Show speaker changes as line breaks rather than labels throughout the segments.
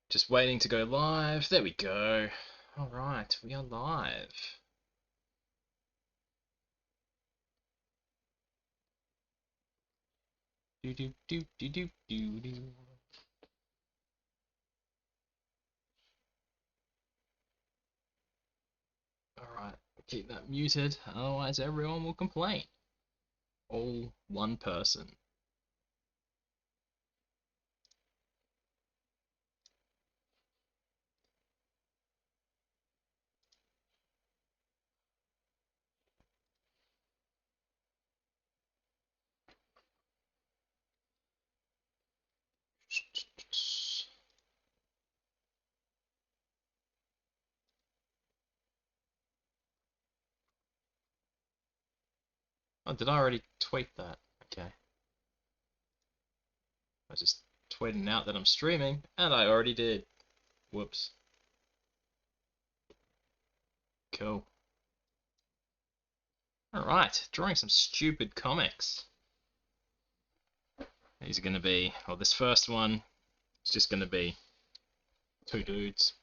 Just waiting to go live. There we go. Alright, we are live. Do do do do do do do. Alright, keep that muted, otherwise everyone will complain. All one person. Oh, did I already tweet that? Okay. I was just tweeting out that I'm streaming, and I already did. Whoops. Cool. Alright, drawing some stupid comics. These are going to be, well, this first one is just going to be two dudes.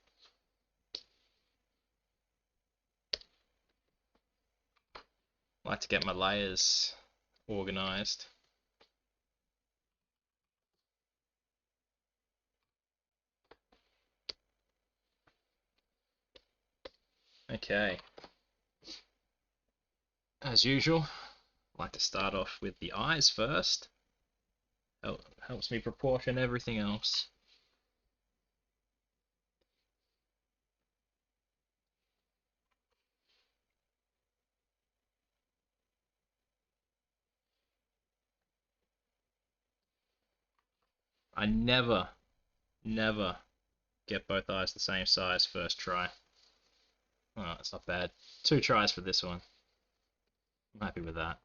I like to get my layers organized. Okay. As usual, I like to start off with the eyes first. Helps me proportion everything else. I never get both eyes the same size first try. Oh, that's not bad. 2 tries for this one. I'm happy with that.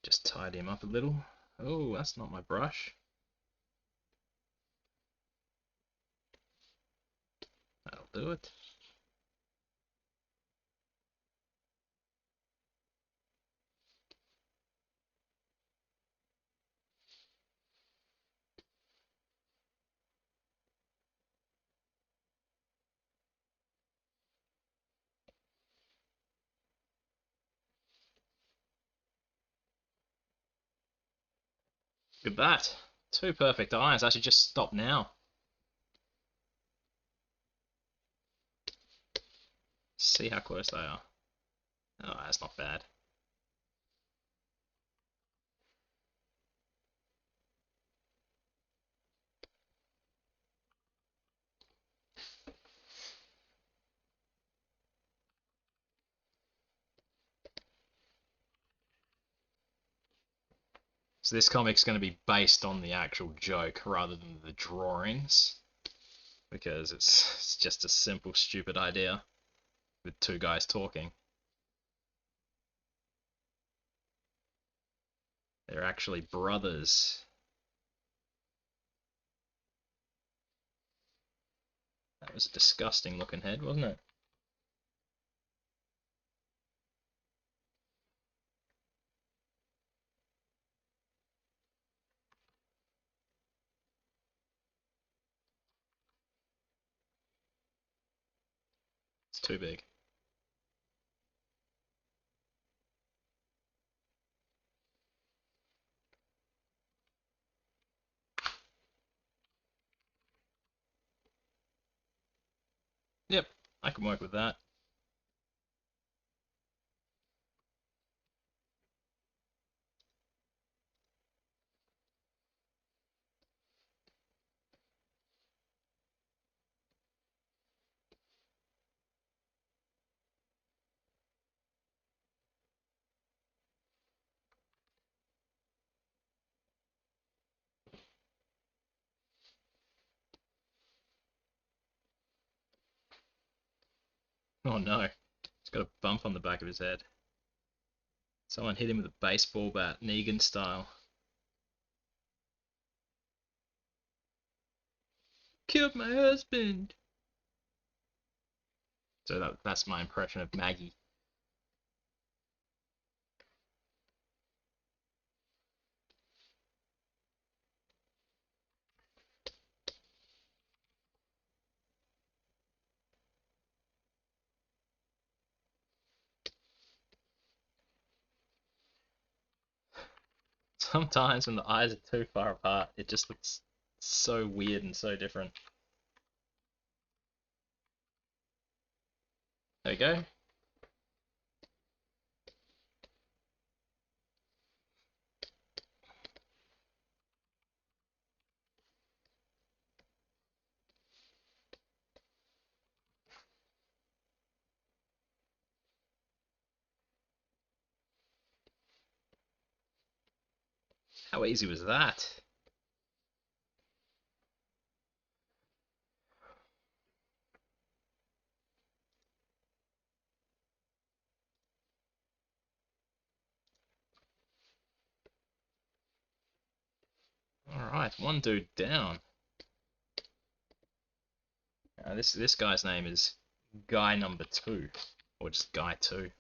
Just tidy him up a little. Oh, that's not my brush. That'll do it. Look at that. 2 perfect eyes. I should just stop now. See how close they are. Oh, that's not bad. So this comic's going to be based on the actual joke rather than the drawings, because it's just a simple, stupid idea with 2 guys talking. They're actually brothers. That was a disgusting looking head, wasn't it? It's too big. Yep, I can work with that. Oh no, he's got a bump on the back of his head. Someone hit him with a baseball bat, Negan style. Killed my husband! So that's my impression of Maggie. sometimes when the eyes are too far apart, it just looks so weird and so different. There we go. How easy was that? Alright, one dude down. This guy's name is Guy Number 2, or just Guy 2.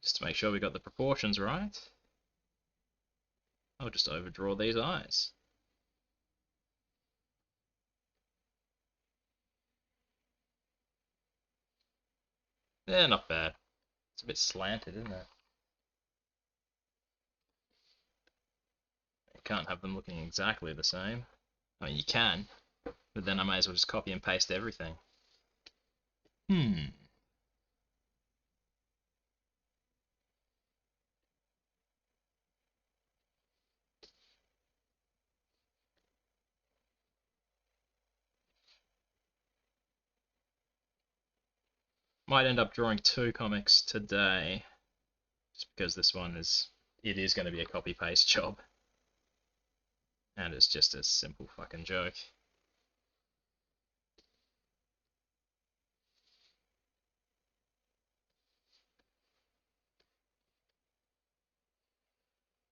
Just to make sure we got the proportions right, I'll just overdraw these eyes. They're not bad. It's a bit slanted, isn't it? You can't have them looking exactly the same. I mean, you can, but then I may as well just copy and paste everything. Might end up drawing 2 comics today, just because this one is going to be a copy paste job, and it's just a simple fucking joke.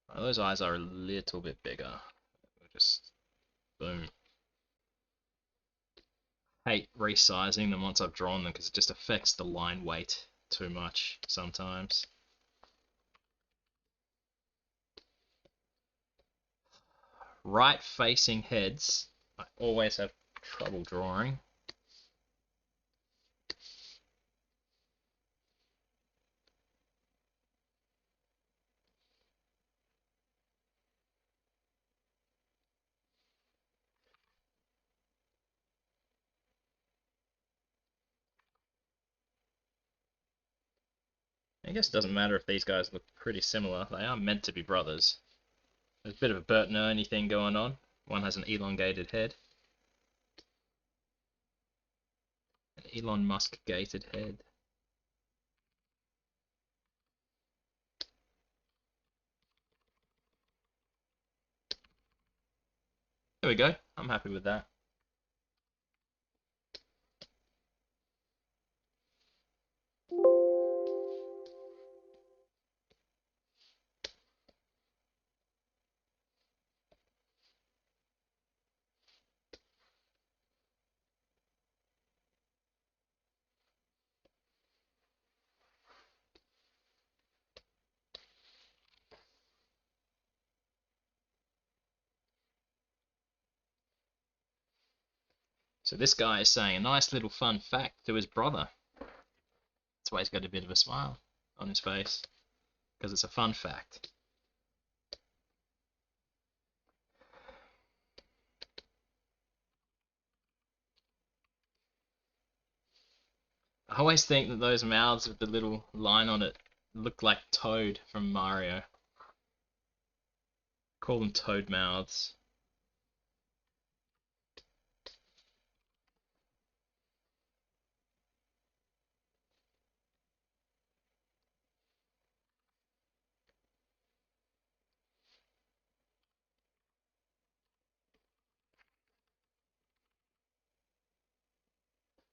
Well, those eyes are a little bit bigger. Just boom. Hate resizing them once I've drawn them because it just affects the line weight too much sometimes. Right facing heads, I always have trouble drawing. I guess it doesn't matter if these guys look pretty similar. They are meant to be brothers. There's a bit of a Bert and Ernie thing going on. One has an elongated head. An Elon Musk gated head. There we go. I'm happy with that. So this guy is saying a nice little fun fact to his brother. That's why he's got a bit of a smile on his face, because it's a fun fact. I always think that those mouths with the little line on it look like Toad from Mario. Call them Toad mouths.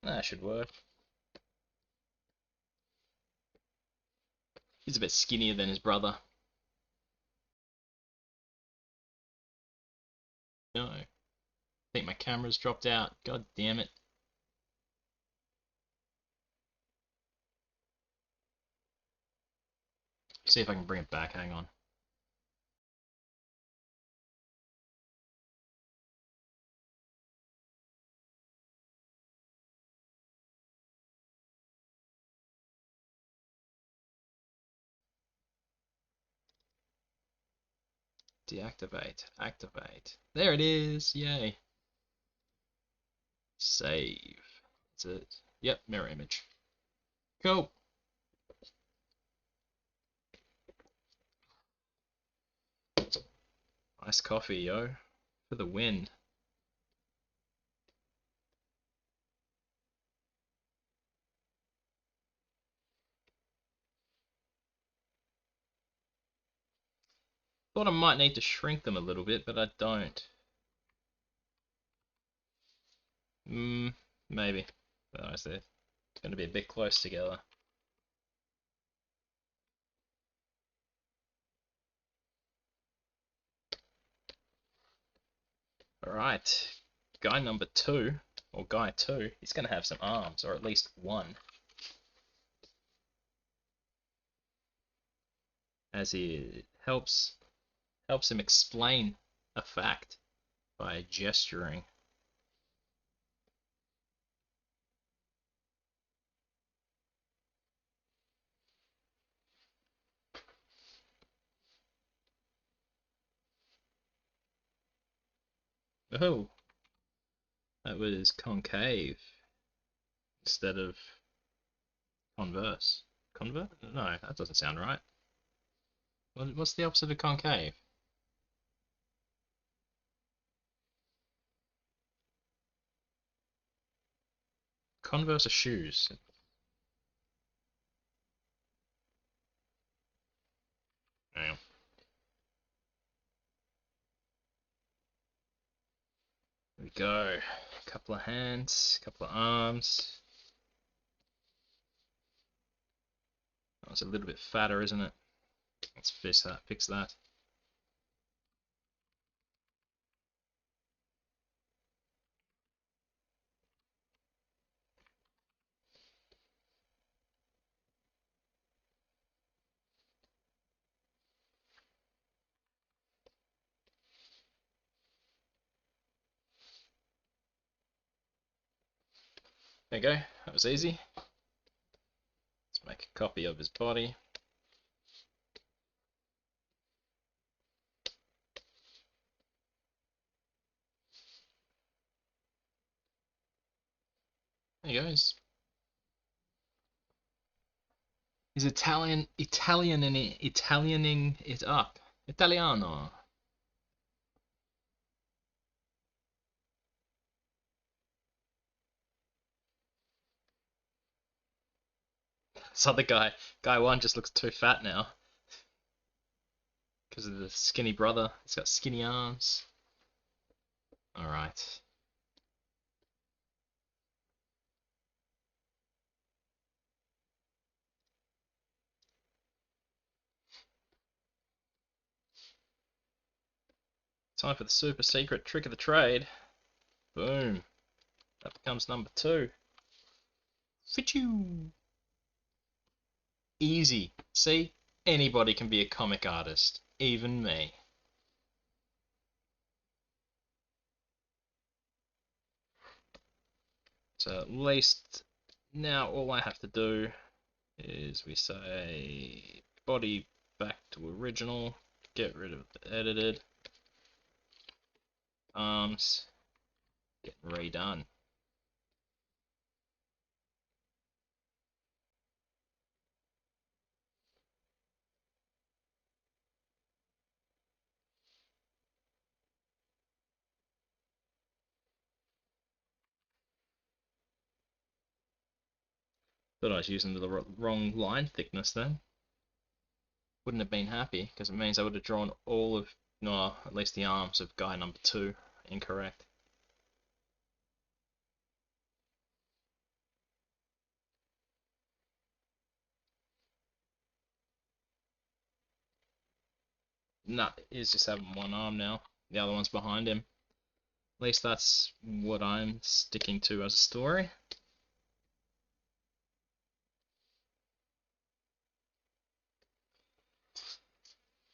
That should work. He's a bit skinnier than his brother. No. I think my camera's dropped out. God damn it. See if I can bring it back. Hang on. Deactivate. Activate. There it is. Yay. Save. That's it. Yep, mirror image. Cool. Nice coffee, yo. For the win. Thought I might need to shrink them a little bit, but I don't. Maybe. But honestly, it's going to be a bit close together. Alright. Guy number 2, or guy 2, he's going to have some arms, or at least one. As he helps him explain a fact by gesturing. Oh, that was concave instead of converse. Converse? No, that doesn't sound right. What's the opposite of concave? Converse are shoes. Yeah. There we go. A couple of hands, a couple of arms. Oh, it's a little bit fatter, isn't it? Let's fix that. Fix that. There you go. That was easy. Let's make a copy of his body. There he goes. He's Italianing it up. Italiano. This other guy, guy 1, just looks too fat now. Because of the skinny brother. He's got skinny arms. Alright. Time for the super secret trick of the trade. Boom. That becomes number 2. Fichu. Easy. See? Anybody can be a comic artist. Even me. So at least now all I have to do is we say body back to original, get rid of the edited, arms, get redone. Thought I was using the wrong line thickness then. Wouldn't have been happy, because it means I would have drawn all of, no, at least the arms of guy number 2 incorrect. Nah, he's just having one arm now. The other one's behind him. At least that's what I'm sticking to as a story.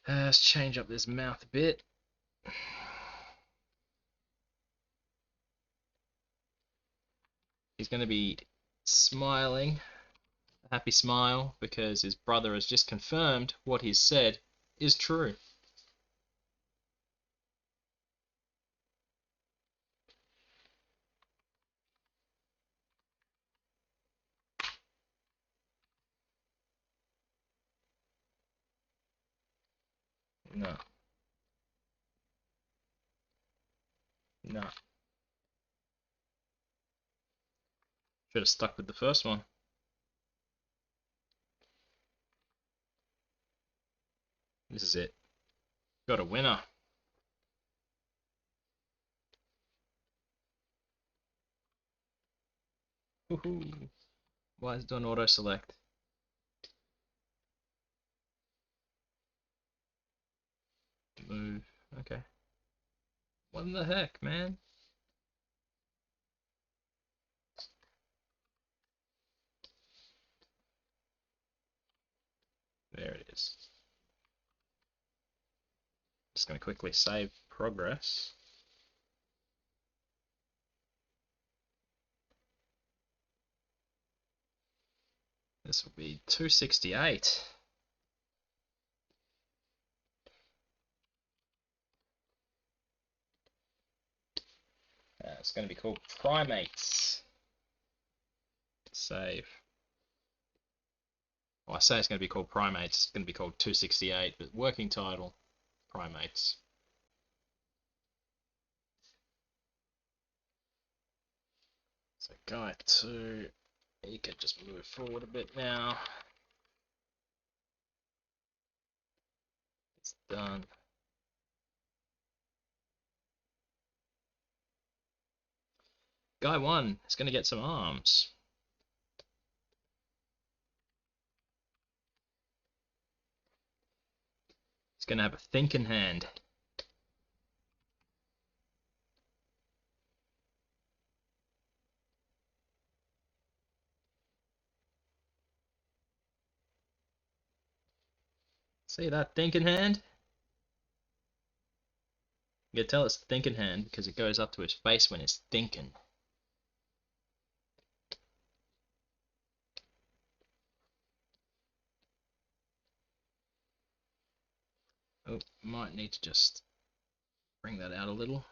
Let's change up this mouth a bit. He's going to be smiling, a happy smile, because his brother has just confirmed what he's said is true. No. No. Should have stuck with the first one. This is it. Got a winner. Woohoo. Why is it doing auto select? Move. Okay. What in the heck, man? There it is. Just going to quickly save progress. This will be 268. It's going to be called Primates. Save. Well, I say it's going to be called Primates. It's going to be called 268, but working title, Primates. So guy 2, he can just move forward a bit now. It's done. Guy 1 is going to get some arms. He's going to have a thinking hand. See that thinking hand? You can tell it's thinking hand because it goes up to his face when it's thinking. Oh, might need to just bring that out a little.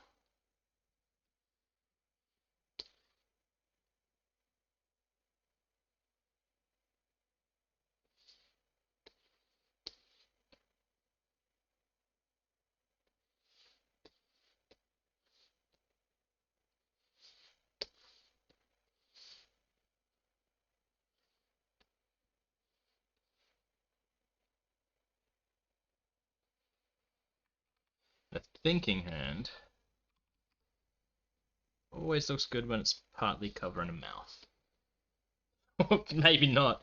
A thinking hand always looks good when it's partly covering a mouth. Maybe not.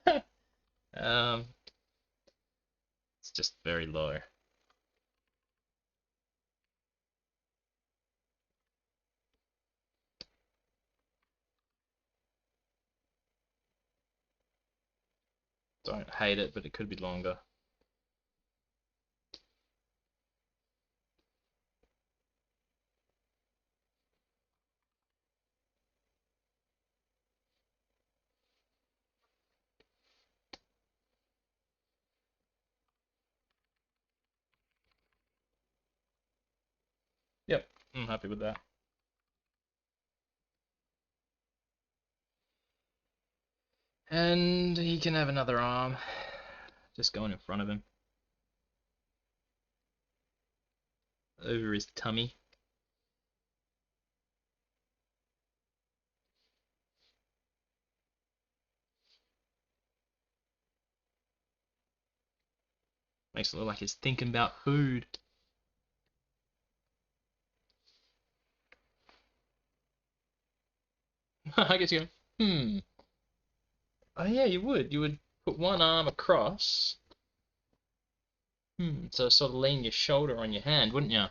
It's just very low. Don't hate it, but it could be longer. Yep, I'm happy with that. And he can have another arm. Just going in front of him. Over his tummy. Makes it look like he's thinking about food. I guess you go, Oh yeah, you would. You would put one arm across. So sort of lean your shoulder on your hand, wouldn't you?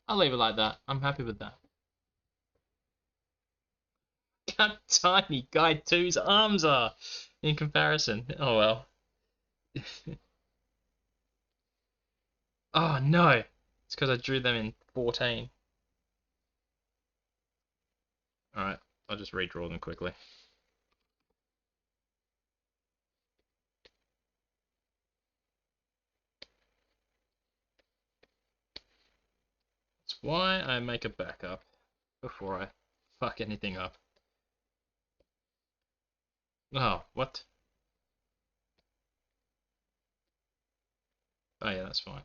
I'll leave it like that. I'm happy with that. How tiny Guy 2's arms are in comparison. Oh well. Oh no. It's because I drew them in 14. Alright, I'll just redraw them quickly. That's why I make a backup before I fuck anything up. Oh, what? Oh yeah, that's fine.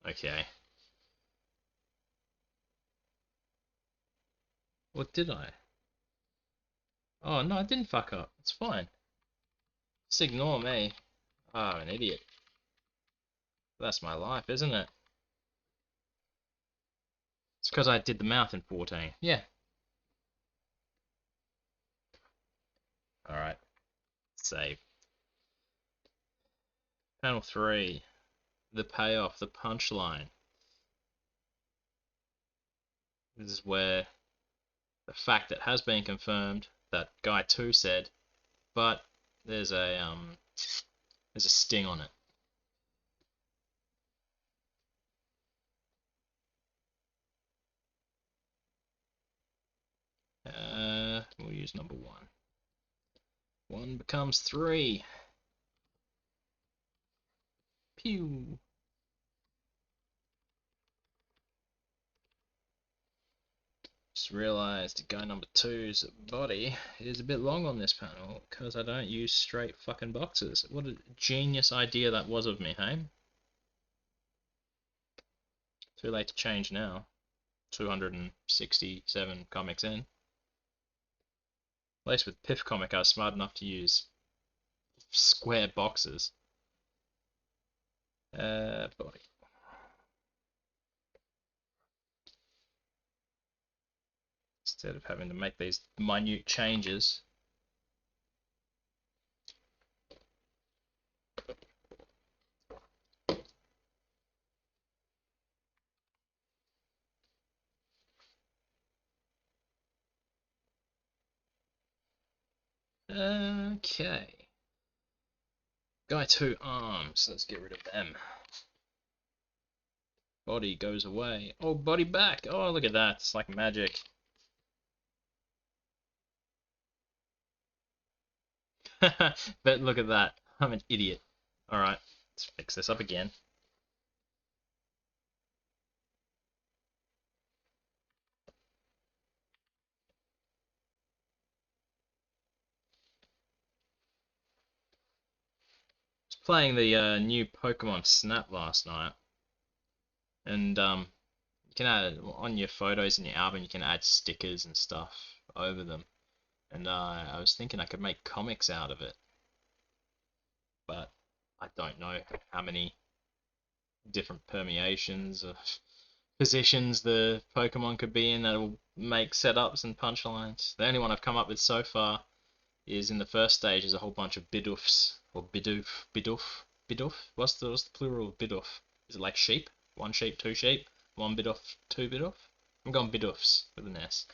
Okay. What did I? Oh no, I didn't fuck up. It's fine. Just ignore me. Oh, an idiot. That's my life, isn't it? It's because I did the mouth in 14. Yeah. Alright. Save. Panel 3. The payoff, the punchline. This is where the fact that has been confirmed that guy 2 said, but there's a sting on it. We'll use number 1. 1 becomes 3. Pew. Just realised guy number 2's body is a bit long on this panel because I don't use straight fucking boxes. What a genius idea that was of me, hey? Too late to change now. 267 comics in. At least with Piff Comic I was smart enough to use square boxes. Body. Instead of having to make these minute changes. Okay. Guy 2 arms. Let's get rid of them. Body goes away. Oh, body back. Oh, look at that. It's like magic. But look at that. I'm an idiot. Alright, let's fix this up again. I was playing the new Pokemon Snap last night. And you can add on your photos in your album, you can add stickers and stuff over them. And I was thinking I could make comics out of it, but I don't know how many different permeations of positions the Pokemon could be in that'll make setups and punchlines. The only one I've come up with so far is in the first stage is a whole bunch of Bidoofs or Bidoof. What's the plural of Bidoof? Is it like sheep? One sheep, two sheep, one Bidoof, two Bidoof. I'm going Bidoofs with an S.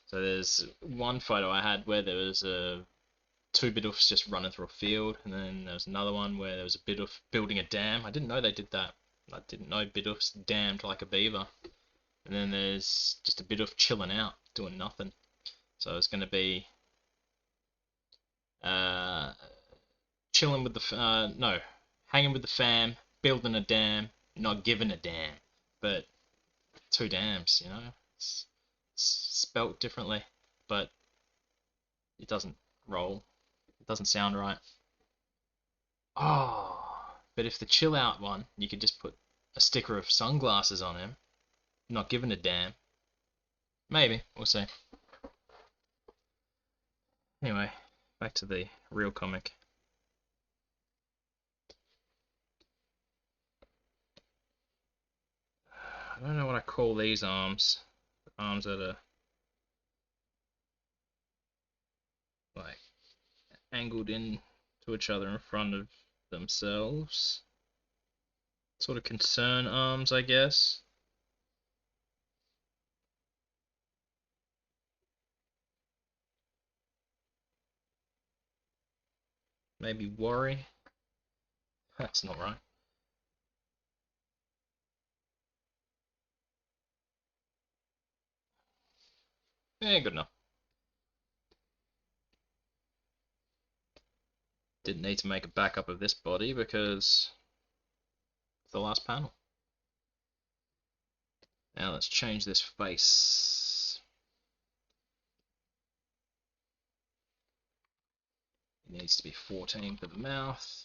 So there's one photo I had where there was two Bidoofs just running through a field, and then there was another one where there was a Bidoof building a dam. I didn't know they did that. I didn't know Bidoofs dammed like a beaver. And then there's just a Bidoof chilling out, doing nothing. So it's going to be uh, chilling with the no, hanging with the fam, building a dam, not giving a damn, but two dams, you know. It's spelt differently, but it doesn't roll. It doesn't sound right. Oh, but if the chill out one, you could just put a sticker of sunglasses on him, not giving a damn. Maybe we'll see. Anyway, back to the real comic. I don't know what I call these arms. Arms that are like angled in to each other in front of themselves. Sort of concern arms, I guess. Maybe worry. That's not right. Yeah, good enough. Didn't need to make a backup of this body because it's the last panel. Now let's change this face. needs to be 14 for the mouth.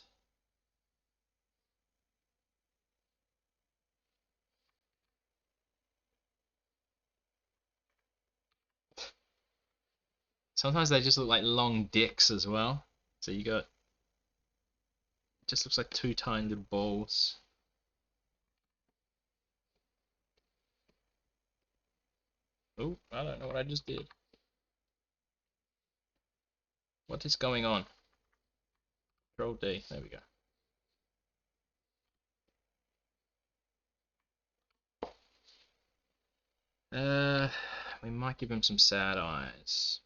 Sometimes they just look like long dicks as well. So you got, just looks like two tiny little balls. Oh, I don't know what I just did. What is going on? Control D, there we go. We might give him some sad eyes.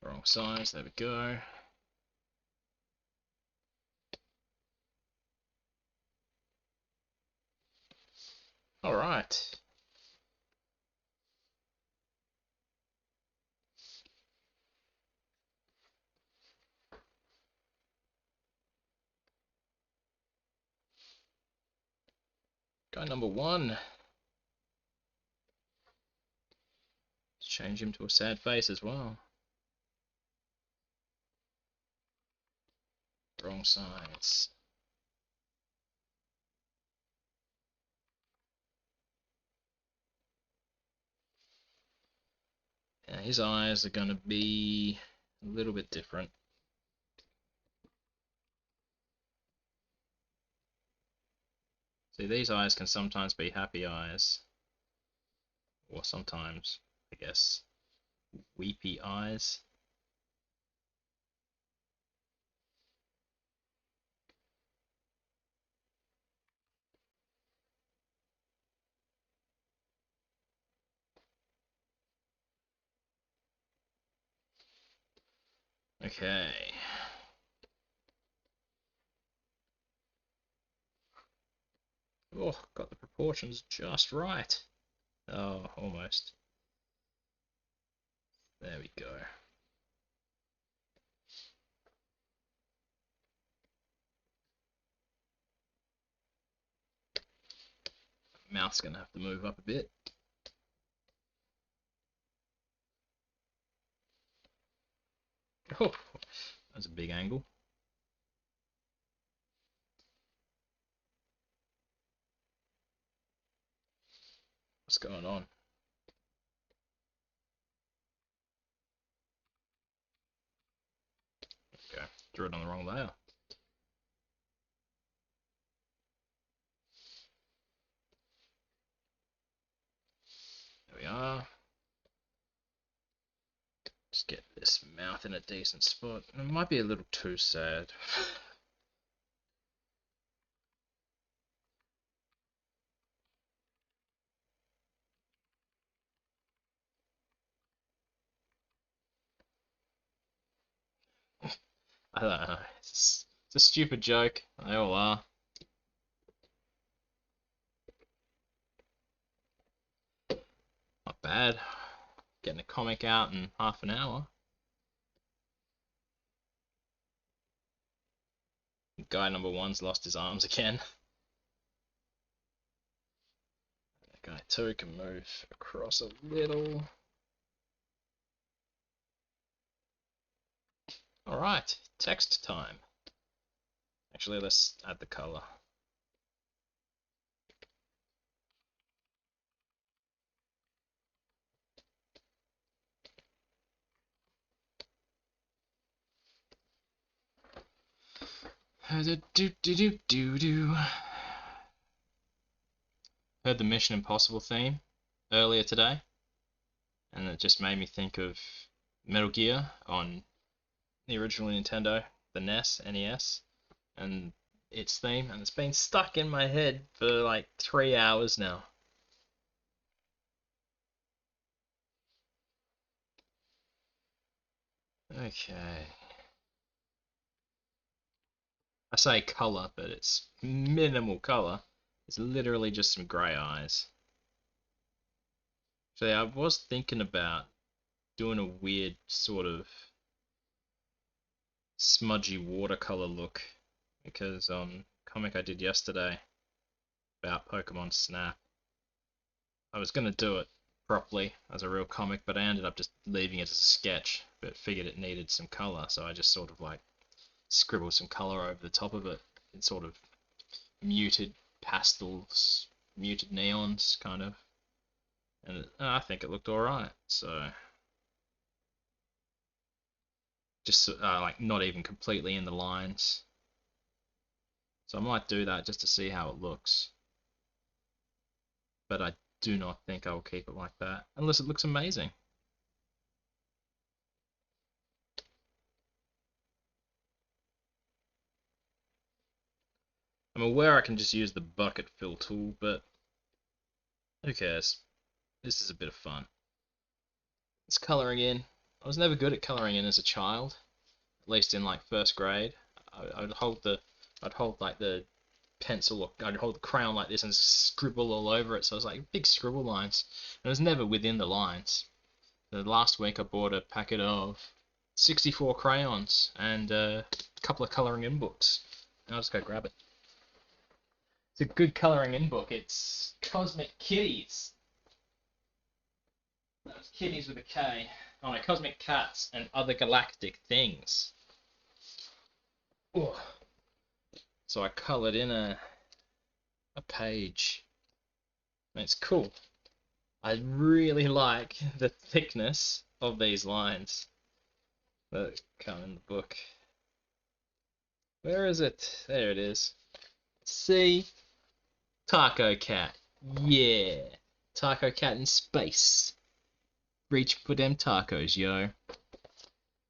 Wrong size, there we go. Alright. Guy number 1. Let's change him to a sad face as well. Wrong size. Yeah, his eyes are going to be a little bit different. See, these eyes can sometimes be happy eyes. Or sometimes, I guess, weepy eyes. Okay. Oh, got the proportions just right. Oh, almost. There we go. Mouth's gonna have to move up a bit. Oh, that's a big angle. What's going on? Okay, drew it on the wrong layer. There we are. Just get this mouth in a decent spot. It might be a little too sad. I don't know. It's a stupid joke. They all are. Not bad. Getting a comic out in half an hour. Guy number 1's lost his arms again. Guy 2 can move across a little. Alright, text time. Actually, let's add the color. Heard the Mission Impossible theme earlier today, and it just made me think of Metal Gear on the original Nintendo, the NES, and its theme, and it's been stuck in my head for like 3 hours now. Okay. I say colour, but it's minimal colour. It's literally just some grey eyes. So yeah, I was thinking about doing a weird sort of smudgy watercolor look because comic I did yesterday about Pokemon Snap, I was gonna do it properly as a real comic, but I ended up just leaving it as a sketch, but figured it needed some color, so I just sort of like scribbled some color over the top of it in sort of muted pastels, muted neons kind of, and I think it looked alright. So just like not even completely in the lines. So I might do that just to see how it looks. But I do not think I'll keep it like that unless it looks amazing. I'm aware I can just use the bucket fill tool, but who cares? This is a bit of fun. It's colouring in. I was never good at colouring in as a child, at least in like first grade. I'd hold like the pencil, or I'd hold the crayon like this and scribble all over it. So it was like big scribble lines, and it was never within the lines. The last week I bought a packet of 64 crayons and a couple of colouring in books. I'll just go grab it. It's a good colouring in book. It's Cosmic Kitties. That's Kitties with a K. Oh no, Cosmic Cats and Other Galactic Things. Ooh. So I coloured in a page. And it's cool. I really like the thickness of these lines that come in the book. Where is it? There it is. See? Taco Cat. Yeah. Taco Cat in space. Reach for them tacos, yo.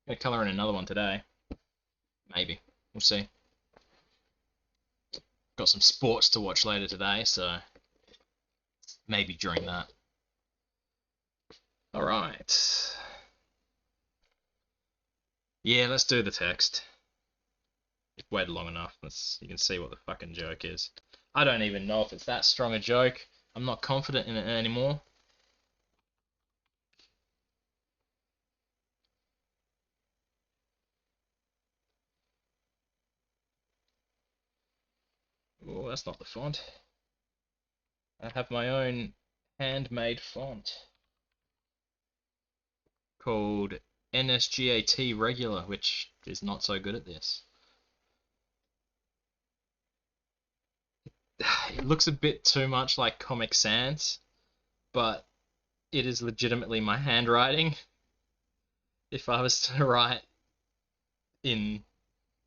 Gonna colour in another one today. Maybe. We'll see. Got some sports to watch later today, so maybe during that. Alright. Yeah, let's do the text. We've waited long enough. You can see what the fucking joke is. I don't even know if it's that strong a joke. I'm not confident in it anymore. Oh, that's not the font. I have my own handmade font called NSGAT Regular, which is not so good at this. It looks a bit too much like Comic Sans, but it is legitimately my handwriting. If I was to write in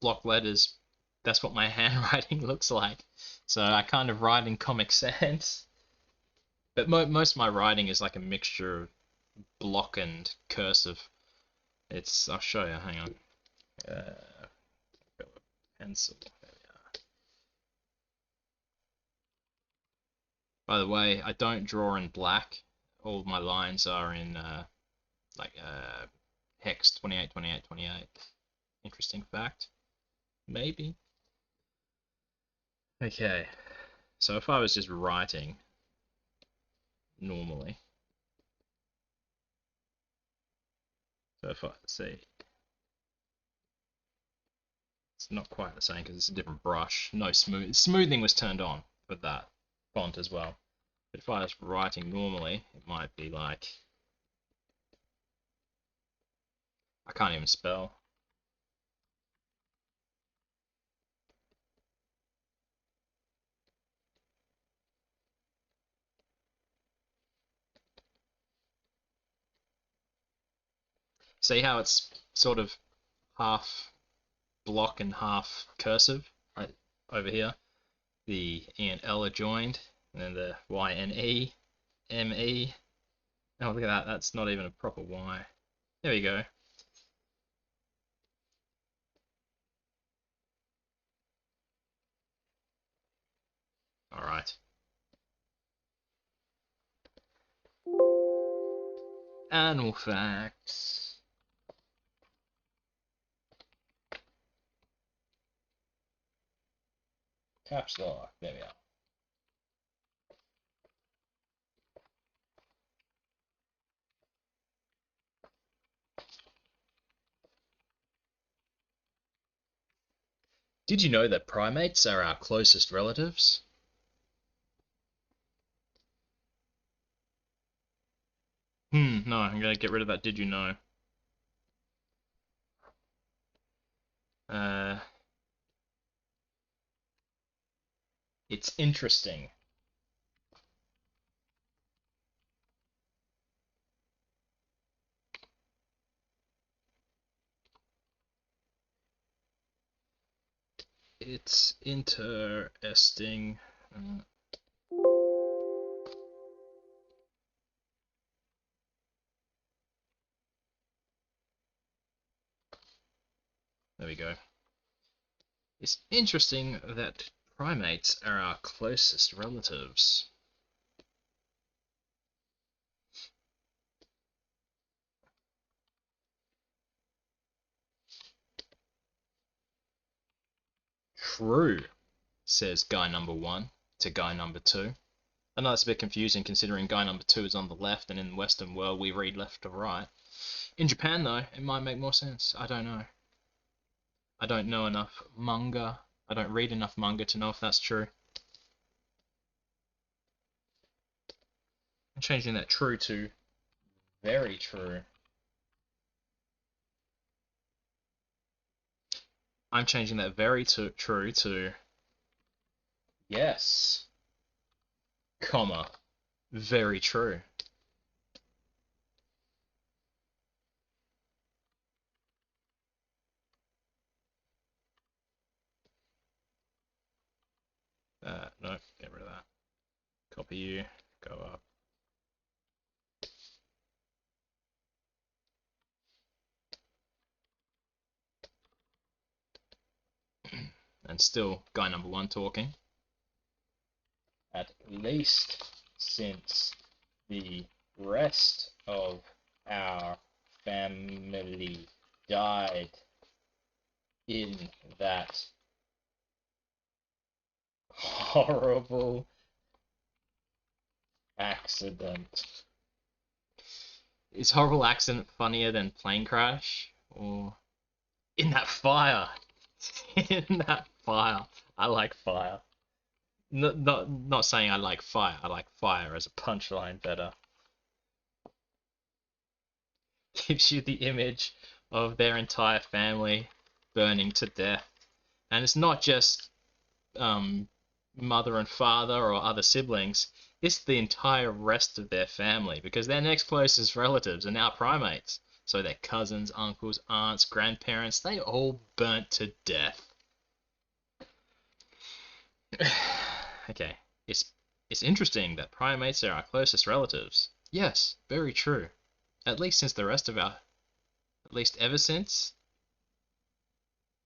block letters, that's what my handwriting looks like. So I kind of write in Comic Sans, but most of my writing is like a mixture of block and cursive. I'll show you. Hang on. Got a pencil. There we are. By the way, I don't draw in black. All my lines are in hex 28, 28, 28. Interesting fact. Maybe. Okay. So if I was just writing normally, so if I see, it's not quite the same because it's a different brush. No smoothing was turned on for that font as well. But if I was writing normally, it might be like, I can't even spell. See how it's sort of half block and half cursive right over here? The E and L are joined, and then the Y and E, M E. Oh, look at that, that's not even a proper Y. There we go. Alright. Animal facts. Caps lock. There we are. Did you know that primates are our closest relatives? No, I'm gonna get rid of that did you know. It's interesting. It's interesting. There we go. It's interesting that primates are our closest relatives. True, says guy number 1 to guy number 2. I know it's a bit confusing considering guy number 2 is on the left and in the Western world we read left to right. In Japan though, it might make more sense. I don't know. I don't know enough manga. I don't read enough manga to know if that's true. I'm changing that true to very true. I'm changing that very true to yes, comma, very true. No, get rid of that. Copy you, go up. And still guy number 1 talking. At least since the rest of our family died in that horrible accident. Is horrible accident funnier than plane crash? Or in that fire? In that fire. I like fire. Not saying I like fire. I like fire as a punchline better. Gives you the image of their entire family burning to death. And it's not just mother and father or other siblings. It's the entire rest of their family because their next closest relatives are now primates. So their cousins, uncles, aunts, grandparents, they all burnt to death. Okay, it's interesting that primates are our closest relatives. Yes, very true. At least since the rest of our, at least ever since,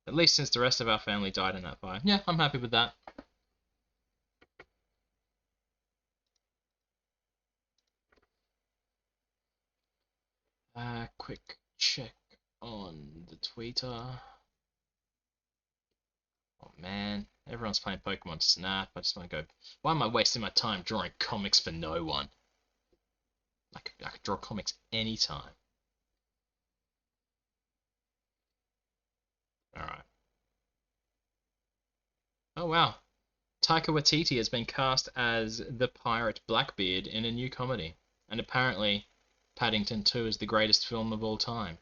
at least since the rest of our family died in that fire. Yeah, I'm happy with that. Quick check on the Twitter. Oh man, everyone's playing Pokemon Snap. I just want to go. Why am I wasting my time drawing comics for no one? I could draw comics anytime. Alright. Oh wow. Taika Waititi has been cast as the pirate Blackbeard in a new comedy. And apparently, Paddington 2 is the greatest film of all time.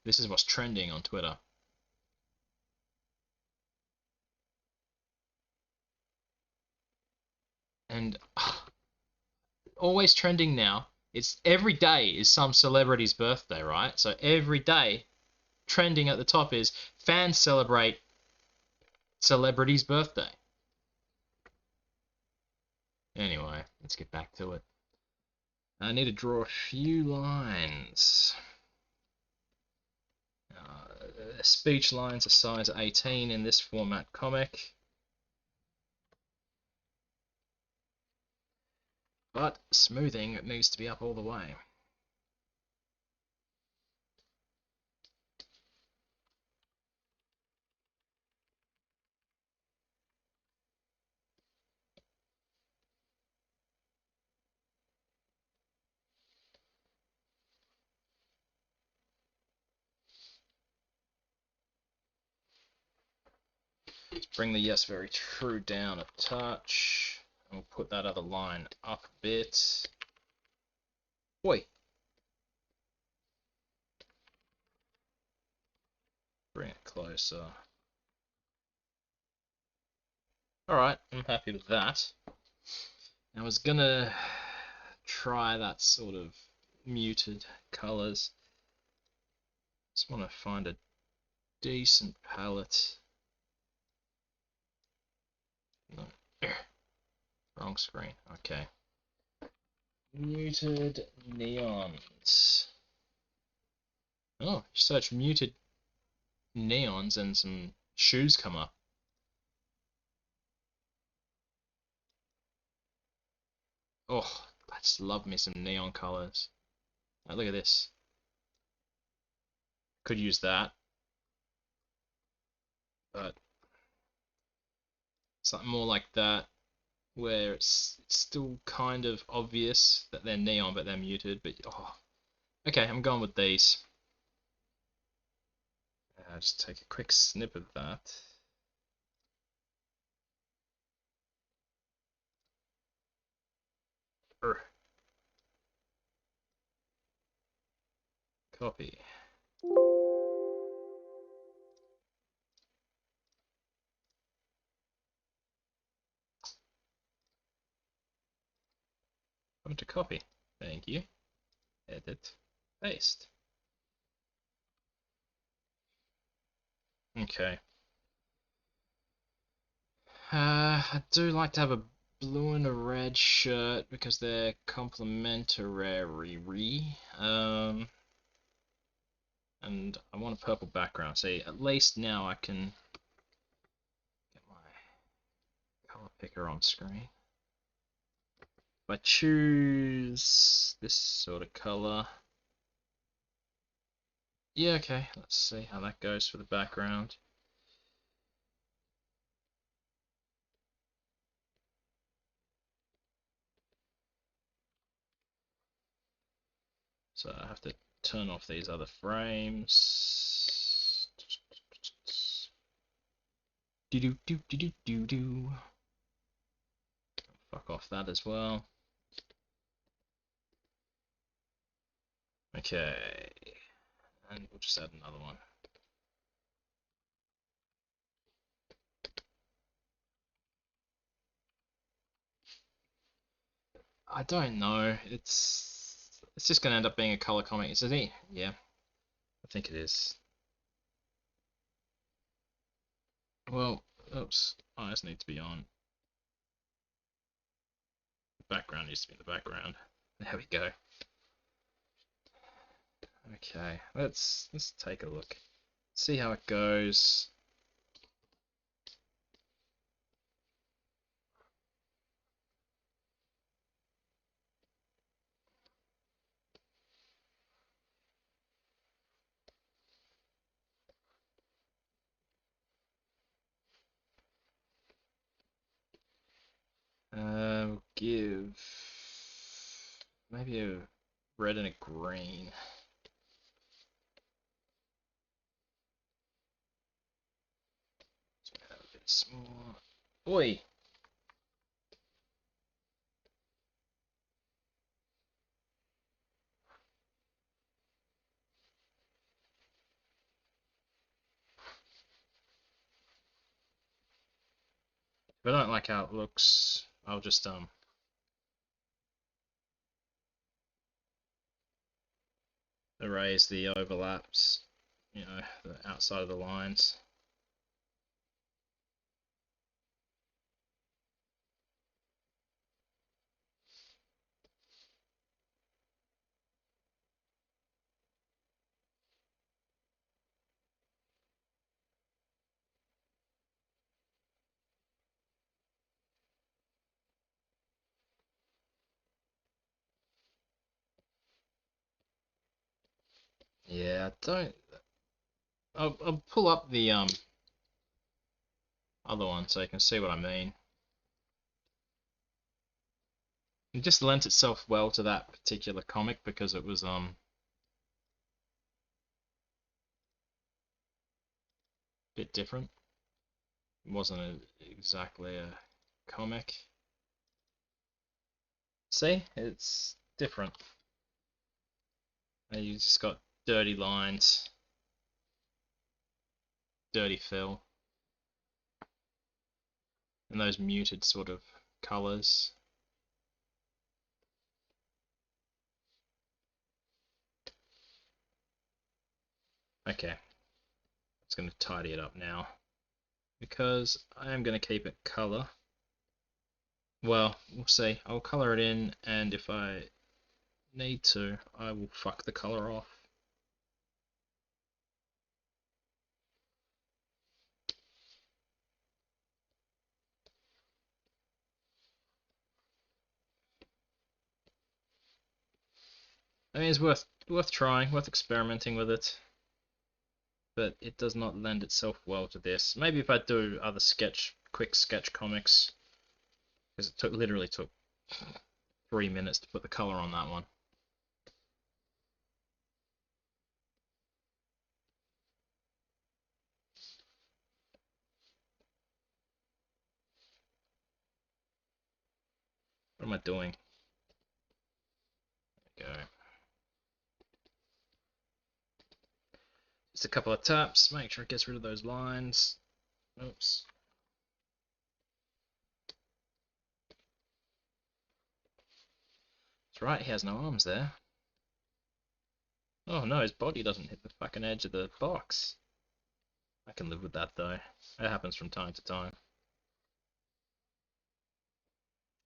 This is what's trending on Twitter. And always trending now. It's every day is some celebrity's birthday, right? So every day trending at the top is fans celebrate celebrity's birthday. Anyway, let's get back to it. I need to draw a few lines. Speech lines are size 18 in this format comic. But smoothing needs to be up all the way. Let's bring the Yes Very True down a touch. And we'll put that other line up a bit. Oi! Bring it closer. Alright, I'm happy with that. I was gonna try that sort of muted colours. Just want to find a decent palette. No. Wrong screen. Okay. Muted neons. Oh, you search muted neons and some shoes come up. Oh, I just love me some neon colors. Oh, look at this. Could use that. But something more like that, where it's still kind of obvious that they're neon but they're muted. But oh, okay, I'm going with these. Just take a quick snip of that. Copy. Come to copy. Thank you. Edit. Paste. Okay. I do like to have a blue and a red shirt because they're complementary. And I want a purple background. See, at least now I can get my color picker on screen. If I choose this sort of color, yeah, okay, let's see how that goes for the background. So I have to turn off these other frames. Do do do do do do do. Fuck off that as well. Okay, and we'll just add another one. I don't know. It's just gonna end up being a color comic, isn't it? Yeah, I think it is. Well, oops, eyes need to be on. The background needs to be in the background. There we go. Okay, let's take a look. See how it goes. We'll give maybe a red and a green. A bit smaller. Oi! If I don't like how it looks, I'll just erase the overlaps, you know, the outside of the lines. Yeah, don't. I'll pull up the other one so you can see what I mean. It just lent itself well to that particular comic because it was bit different. wasn't exactly a comic. See, it's different. You just got dirty lines, dirty fill, and those muted sort of colors. Okay, it's going to tidy it up now because I am going to keep it color. Well, we'll see. I'll color it in, and if I need to, I will fuck the color off. I mean, it's worth trying, worth experimenting with it, but it does not lend itself well to this. Maybe if I do other quick sketch comics, because it literally took 3 minutes to put the color on that one. What am I doing? There we go. Just a couple of taps, make sure it gets rid of those lines. Oops. That's right, he has no arms there. Oh no, his body doesn't hit the fucking edge of the box. I can live with that though. That happens from time to time.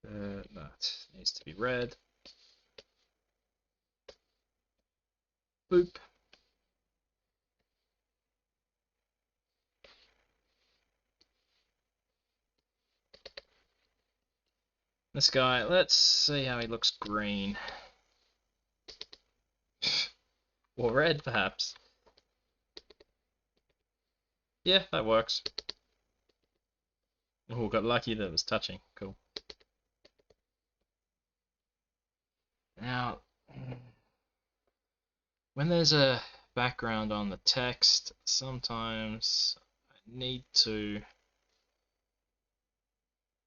That needs to be red. Boop. This guy, let's see how he looks green. Or red, perhaps. Yeah, that works. Oh, got lucky that it was touching. Cool. Now, when there's a background on the text, sometimes I need to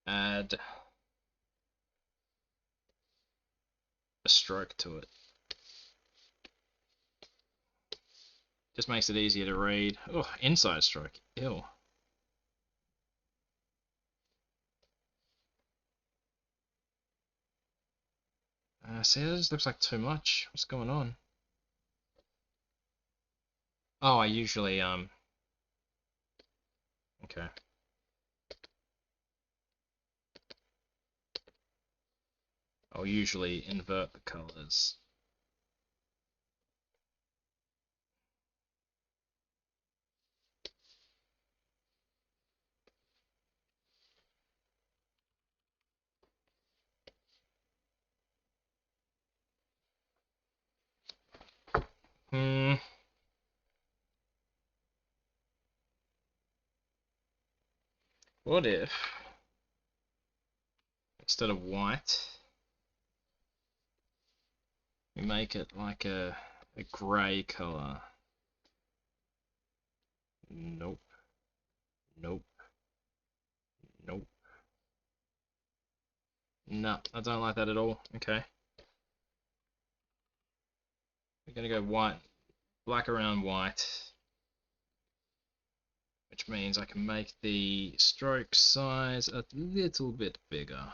add a stroke to it. Just makes it easier to read. Oh, inside stroke. Ew. See, that just looks like too much. What's going on? Oh, I usually, okay. I'll usually invert the colors. What if, instead of white, we make it like a grey color? Nope. Nope. Nope. No, I don't like that at all. Okay. We're gonna go white, black around white, which means I can make the stroke size a little bit bigger.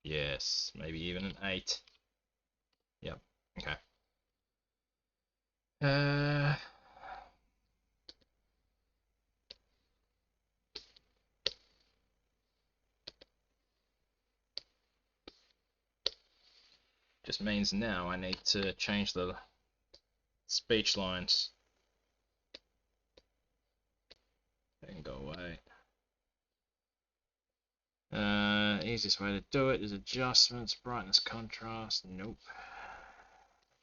Yes, maybe even an 8. Yep, okay. Just means now I need to change the speech lines. They can go away. Easiest way to do it is adjustments, brightness, contrast. Nope.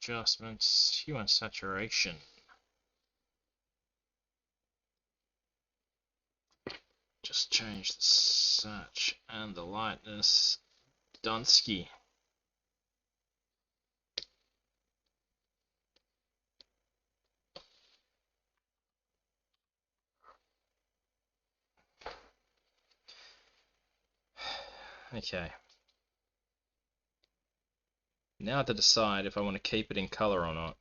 Adjustments, hue and saturation. Just change the sat and the lightness. Dunsky. Okay. Now to decide if I want to keep it in color or not.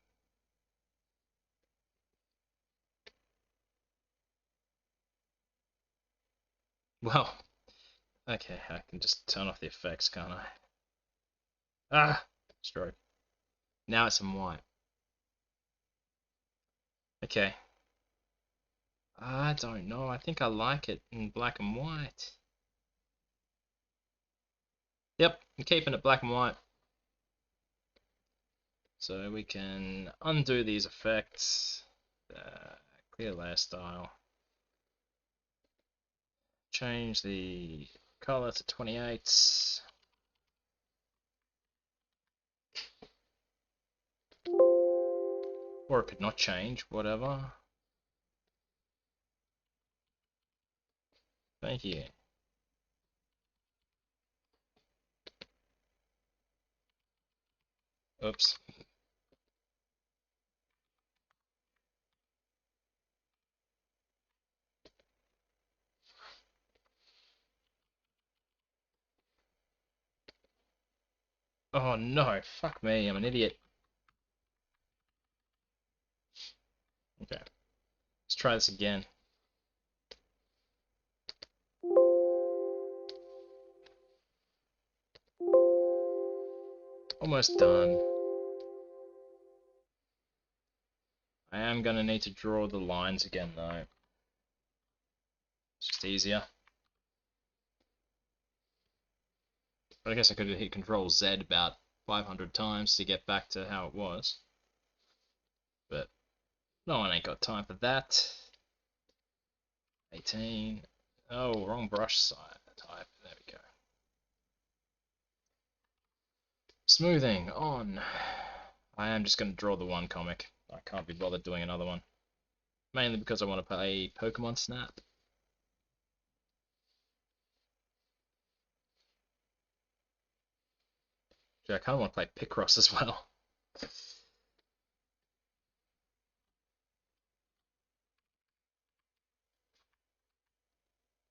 Well, okay, I can just turn off the effects, can't I? Ah! Stroke. Now it's in white. Okay. I don't know. I think I like it in black and white. Yep, I'm keeping it black and white. So we can undo these effects. Clear layer style. Change the color to 28. Or it could not change, whatever. Thank you. Oops. Oh no, fuck me, I'm an idiot. Okay, let's try this again. Almost done. I am gonna need to draw the lines again though. It's just easier. But I guess I could hit Control Z about 500 times to get back to how it was. But no one ain't got time for that. 18. Oh, wrong brush type. There we go. Smoothing on. I am just going to draw the one comic. I can't be bothered doing another one. Mainly because I want to play Pokemon Snap. I kind of want to play Picross as well.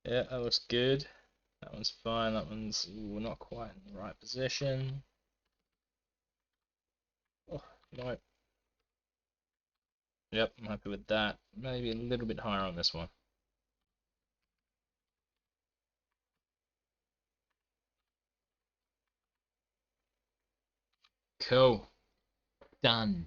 Yeah, that looks good. That one's fine. That one's not quite in the right position. Oh, no. Yep, I'm happy with that. Maybe a little bit higher on this one. Cool. Done.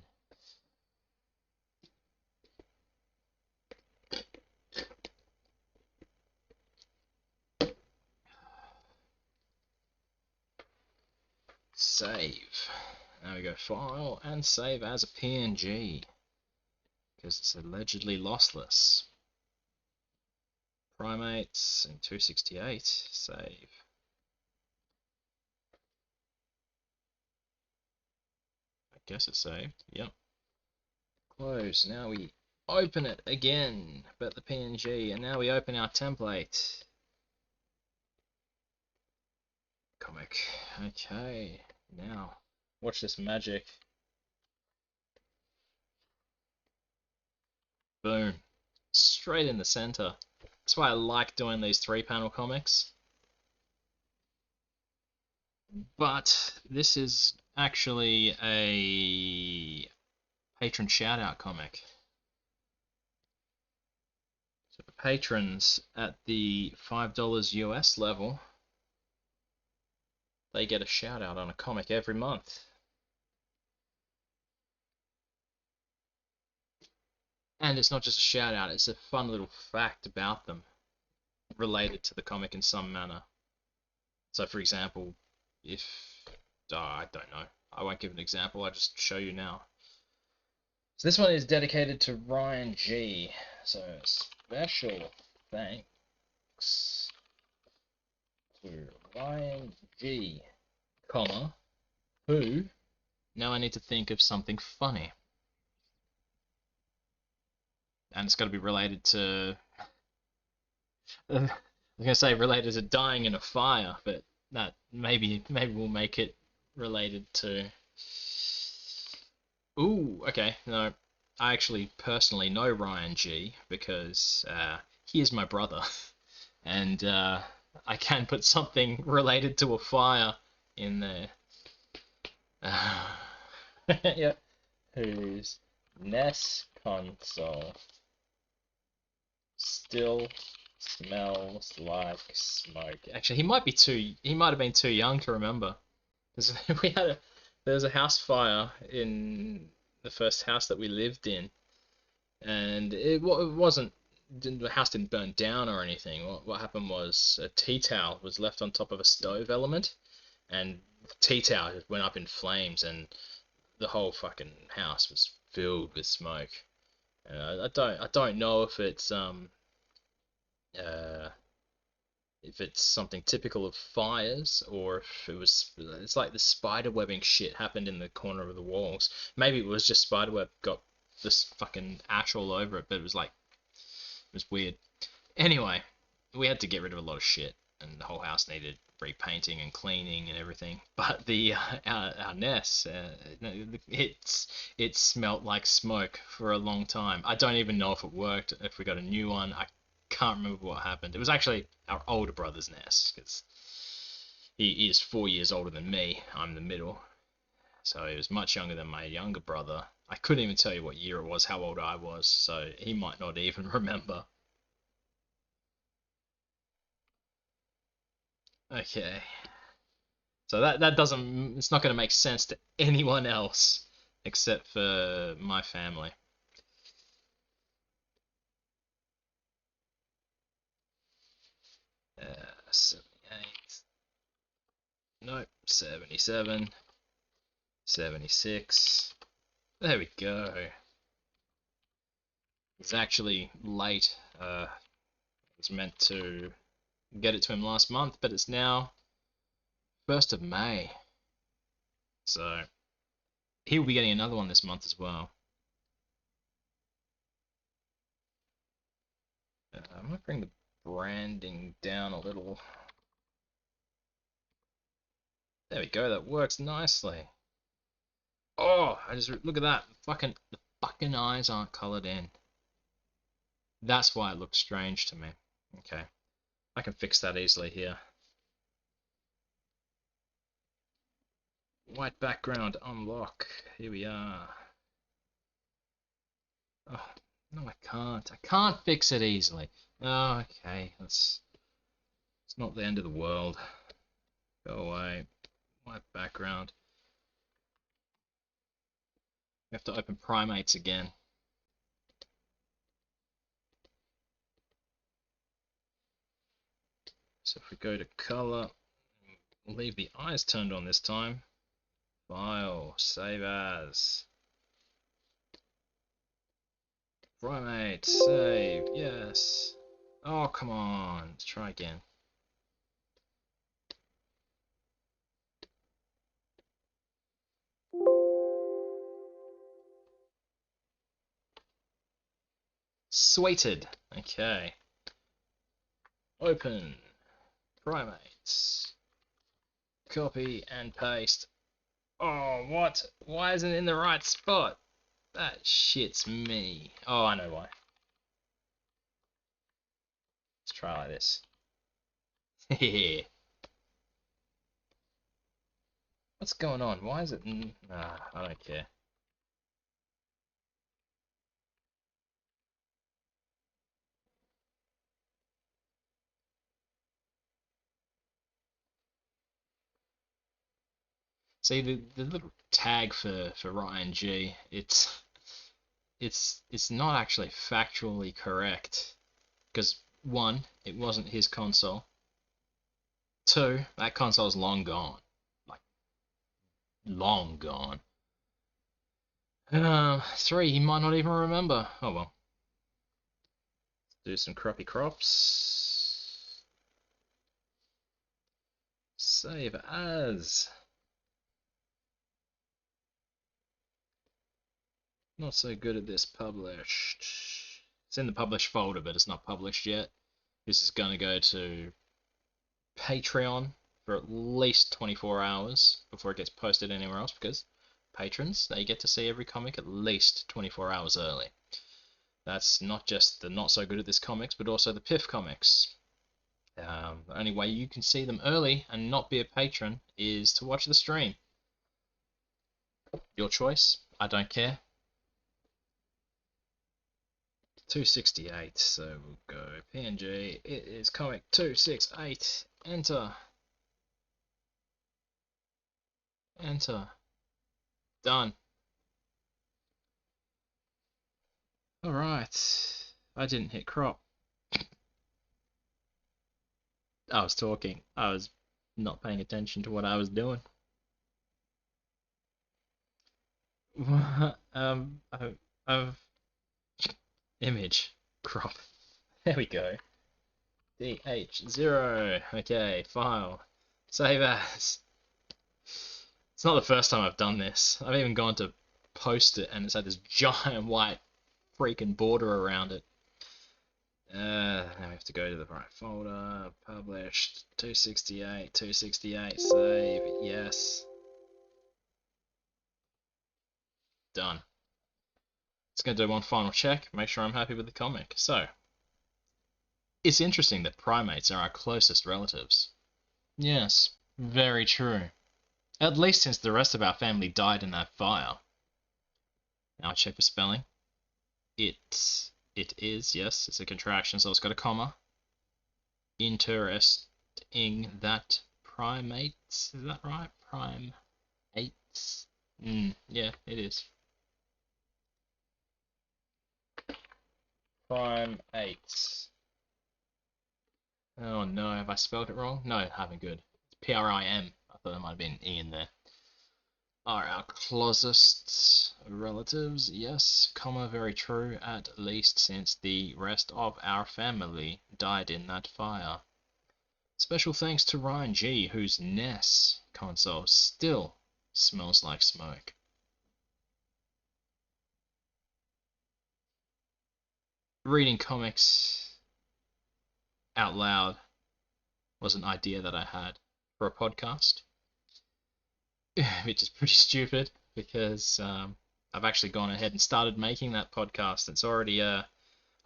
Save. Now we go File and Save as a PNG. Because it's allegedly lossless. Primates in 268. Save. I guess it's saved. Yep. Close. Now we open it again, but the PNG, and now we open our template. Comic. Okay. Now, watch this magic. Boom. Straight in the center. That's why I like doing these 3-panel comics. But this is actually a patron shout-out comic. So the patrons at the $5 US level, they get a shout-out on a comic every month. And it's not just a shout-out, it's a fun little fact about them, related to the comic in some manner. So for example, if... I don't know. I won't give an example, I'll just show you now. So this one is dedicated to Ryan G. So special thanks to Ryan G, comma, who... Now I need to think of something funny. And it's got to be related to... I was going to say related to dying in a fire, but that maybe we'll make it related to... Ooh, okay, no. I actually personally know Ryan G because he is my brother. And I can put something related to a fire in there. Yeah. Whose NES console still smells like smoke? Actually, he might have been too young to remember. We had there was a house fire in the first house that we lived in, and it wasn't the house didn't burn down or anything. What happened was a tea towel was left on top of a stove element, and the tea towel just went up in flames, and the whole fucking house was filled with smoke. I don't know uh, if it's something typical of fires or if it's like the spider webbing shit happened in the corner of the walls. Maybe it was just spider web got this fucking ash all over it, but it was weird. Anyway, we had to get rid of a lot of shit, and the whole house needed repainting and cleaning and everything. But the our NES, it smelt like smoke for a long time. I don't even know if it worked. If we got a new one, I can't remember what happened. It was actually our older brother's NES because he is 4 years older than me. I'm the middle, so he was much younger than my younger brother. I couldn't even tell you what year it was, how old I was, so he might not even remember. Okay. So that doesn't it's not going to make sense to anyone else except for my family. 78. Nope. 77. 76. There we go. It's actually late. I was meant to get it to him last month, but it's now 1st of May. So he'll be getting another one this month as well. I might bring the branding down a little. There we go, that works nicely. Oh, I just look at that. The fucking eyes aren't colored in. That's why it looks strange to me. Okay. I can fix that easily here. White background unlock. Here we are. Oh, no, I can't. I can't fix it easily. Oh, okay. It's not the end of the world. Go away. White background. We have to open Primates again. So if we go to color, leave the eyes turned on this time. File, save as. Primate, save, yes. Oh, come on. Let's try again. Sweeted. Okay. Open. Primates. Copy and paste. Oh, what? Why isn't it in the right spot? That shit's me. Oh, I know why. Let's try like this. What's going on? Why is it? Nah, I don't care. See the little tag for Ryan G. It's not actually factually correct because one, it wasn't his console. Two, that console's long gone, like long gone. Three, he might not even remember. Oh well. Do some crappy crops. Save as. Not so good at this published. It's in the published folder, but it's not published yet. This is going to go to Patreon for at least 24 hours before it gets posted anywhere else, because patrons, they get to see every comic at least 24 hours early. That's not just the not so good at this comics, but also the PIF comics. The only way you can see them early and not be a patron is to watch the stream. Your choice. I don't care. 268, so we'll go PNG. It is comic 268. Enter. Enter. Done. Alright. I didn't hit crop. I was talking. I was not paying attention to what I was doing. I've image crop. There we go. DH0. Okay, file. Save as. It's not the first time I've done this. I've even gone to post it and it's had this giant white freaking border around it. Now we have to go to the right folder. Published. 268. 268. Save. Yes. Done. It's going to do one final check, make sure I'm happy with the comic. So, it's interesting that primates are our closest relatives. Yes, very true. At least since the rest of our family died in that fire. Now I check for spelling. It is, yes, it's a contraction, so it's got a comma. Interesting that primates, is that right? Primates? Yeah, it is. Primates. Oh no, have I spelled it wrong? No, I haven't. Good. It's P-R-I-M. I thought there might have been an E in there. Are our closest relatives? Yes, comma, very true, at least since the rest of our family died in that fire. Special thanks to Ryan G, whose NES console still smells like smoke. Reading comics out loud was an idea that I had for a podcast, which is pretty stupid because I've actually gone ahead and started making that podcast. It's already I'm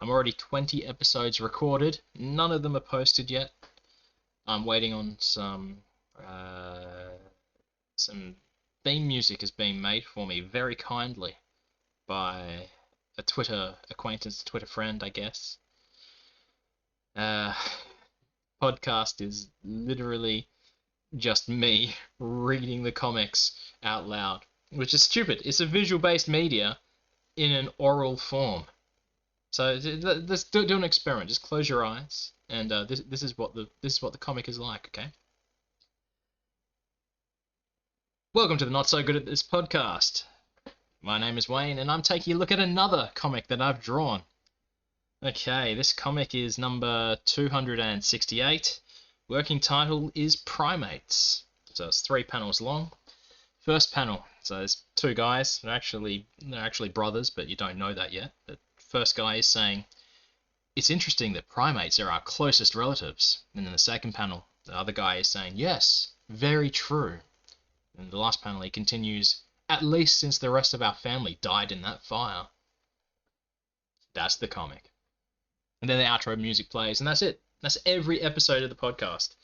already 20 episodes recorded. None of them are posted yet. I'm waiting on some theme music is being made for me very kindly by a Twitter acquaintance, Twitter friend, I guess. Podcast is literally just me reading the comics out loud, which is stupid. It's a visual-based media in an oral form. So let's do an experiment. Just close your eyes, and this is what the comic is like. Okay. Welcome to the Not So Good at This podcast. My name is Wayne, and I'm taking a look at another comic that I've drawn. Okay, this comic is number 268. Working title is Primates. So it's 3 panels long. First panel, so there's 2 guys. They're actually brothers, but you don't know that yet. The first guy is saying, "It's interesting that primates are our closest relatives." And then the second panel, the other guy is saying, "Yes, very true." And the last panel, he continues, "At least since the rest of our family died in that fire." That's the comic. And then the outro music plays, and that's it. That's every episode of the podcast.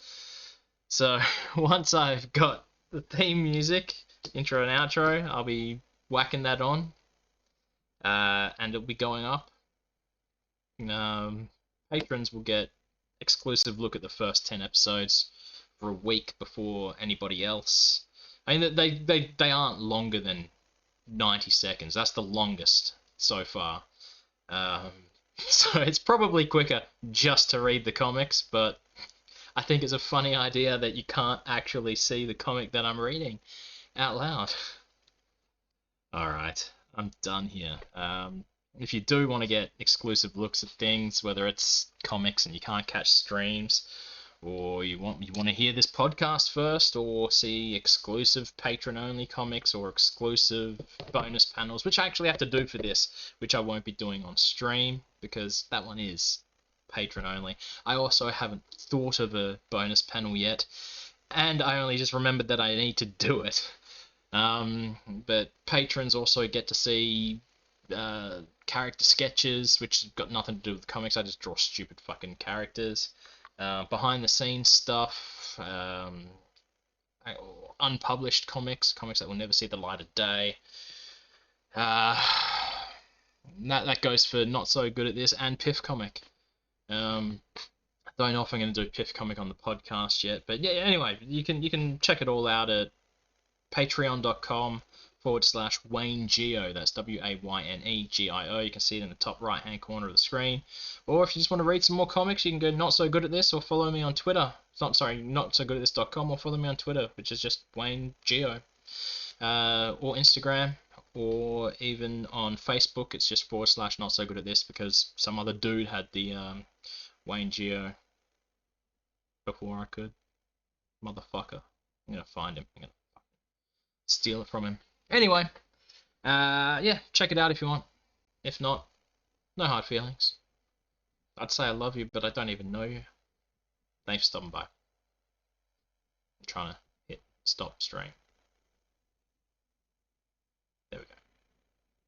So once I've got the theme music, intro and outro, I'll be whacking that on, and it'll be going up. Patrons will get exclusive look at the first 10 episodes for a week before anybody else. I mean, they aren't longer than 90 seconds. That's the longest so far. So it's probably quicker just to read the comics, but I think it's a funny idea that you can't actually see the comic that I'm reading out loud. Alright, I'm done here. If you do want to get exclusive looks at things, whether it's comics and you can't catch streams, or you want to hear this podcast first, or see exclusive patron-only comics or exclusive bonus panels, which I actually have to do for this, which I won't be doing on stream because that one is patron-only. I also haven't thought of a bonus panel yet, and I only just remembered that I need to do it. But patrons also get to see character sketches, which have got nothing to do with comics. I just draw stupid fucking characters. behind the scenes stuff, unpublished comics that will never see the light of day. That goes for Not So Good at This and Piff Comic. Don't know if I'm going to do Piff Comic on the podcast yet, but yeah. Anyway, you can check it all out at patreon.com/Wayne Geo. That's WAYNEGIO. You can see it in the top right hand corner of the screen. Or if you just want to read some more comics, you can go Not So Good at This or follow me on Twitter. Not so good at this.com, or follow me on Twitter, which is just Wayne Geo. Or Instagram, or even on Facebook, it's just / Not So Good at This, because some other dude had the Wayne Geo before I could. Motherfucker. I'm gonna find him. I'm gonna steal it from him. Anyway, yeah, check it out if you want. If not, no hard feelings. I'd say I love you, but I don't even know you. Thanks for stopping by. I'm trying to hit stop stream.